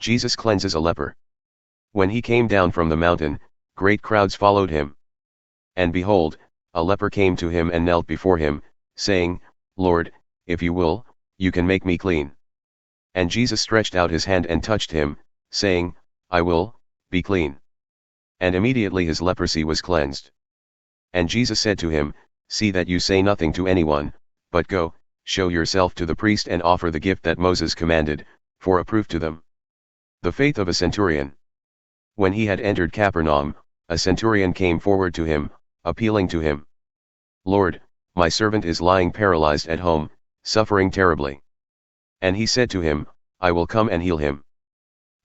Jesus cleanses a leper. When he came down from the mountain, great crowds followed him. And behold, a leper came to him and knelt before him, saying, Lord, if you will, you can make me clean. And Jesus stretched out his hand and touched him, saying, I will, be clean. And immediately his leprosy was cleansed. And Jesus said to him, See that you say nothing to anyone, but go, show yourself to the priest and offer the gift that Moses commanded, for a proof to them. The faith of a centurion. When he had entered Capernaum, a centurion came forward to him, appealing to him. Lord, my servant is lying paralyzed at home, suffering terribly. And he said to him, I will come and heal him.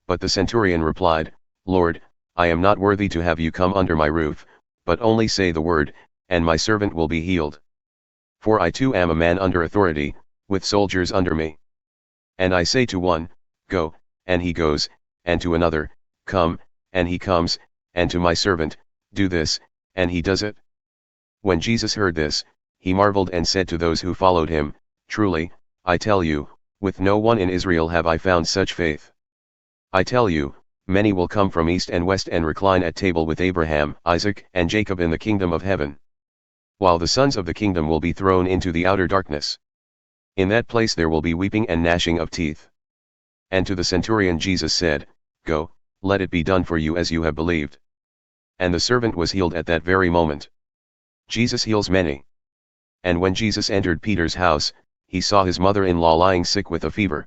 But the centurion replied, Lord, I am not worthy to have you come under my roof, but only say the word, and my servant will be healed. For I too am a man under authority, with soldiers under me. And I say to one, Go, and he goes, and to another, Come, and he comes, and to my servant, Do this, and he does it. When Jesus heard this, he marveled and said to those who followed him, Truly, I tell you, with no one in Israel have I found such faith. I tell you, many will come from east and west and recline at table with Abraham, Isaac, and Jacob in the kingdom of heaven. While the sons of the kingdom will be thrown into the outer darkness. In that place there will be weeping and gnashing of teeth. And to the centurion Jesus said, Go, let it be done for you as you have believed. And the servant was healed at that very moment. Jesus heals many. And when Jesus entered Peter's house, he saw his mother-in-law lying sick with a fever.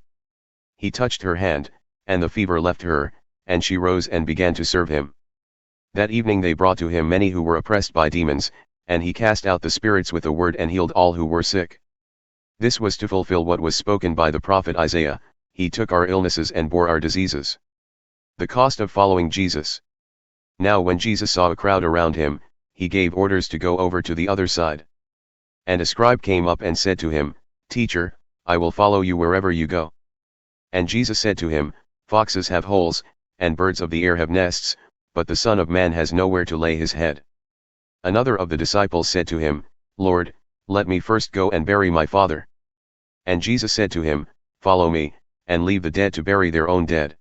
He touched her hand, and the fever left her, and she rose and began to serve him. That evening they brought to him many who were oppressed by demons, and he cast out the spirits with a word and healed all who were sick. This was to fulfill what was spoken by the prophet Isaiah, He took our illnesses and bore our diseases. The cost of following Jesus. Now when Jesus saw a crowd around him, he gave orders to go over to the other side. And a scribe came up and said to him, Teacher, I will follow you wherever you go. And Jesus said to him, Foxes have holes, and birds of the air have nests, but the Son of Man has nowhere to lay his head. Another of the disciples said to him, Lord, let me first go and bury my father. And Jesus said to him, Follow me, and leave the dead to bury their own dead.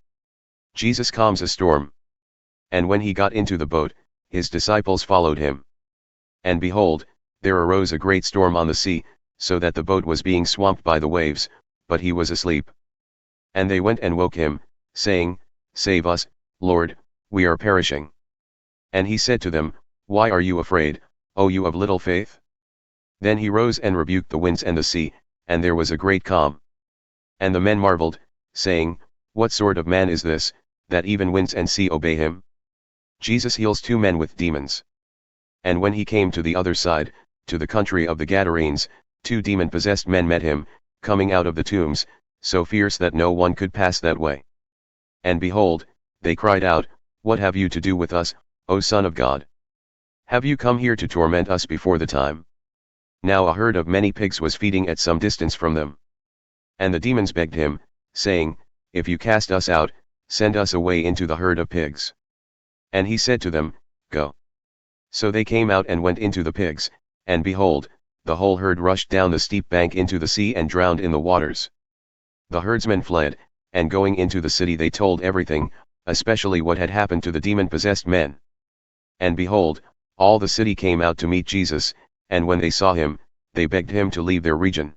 Jesus calms a storm. And when he got into the boat, his disciples followed him. And behold, there arose a great storm on the sea, so that the boat was being swamped by the waves, but he was asleep. And they went and woke him, saying, Save us, Lord, we are perishing. And he said to them, Why are you afraid, O you of little faith? Then he rose and rebuked the winds and the sea, and there was a great calm. And the men marveled, saying, What sort of man is this, that even winds and sea obey him? Jesus heals 2 men with demons. And when he came to the other side, to the country of the Gadarenes, 2 demon-possessed men met him, coming out of the tombs, so fierce that no one could pass that way. And behold, they cried out, What have you to do with us, O Son of God? Have you come here to torment us before the time? Now a herd of many pigs was feeding at some distance from them. And the demons begged him, saying, If you cast us out, send us away into the herd of pigs. And he said to them, Go. So they came out and went into the pigs, and behold, the whole herd rushed down the steep bank into the sea and drowned in the waters. The herdsmen fled, and going into the city they told everything, especially what had happened to the demon-possessed men. And behold, all the city came out to meet Jesus, and when they saw him, they begged him to leave their region.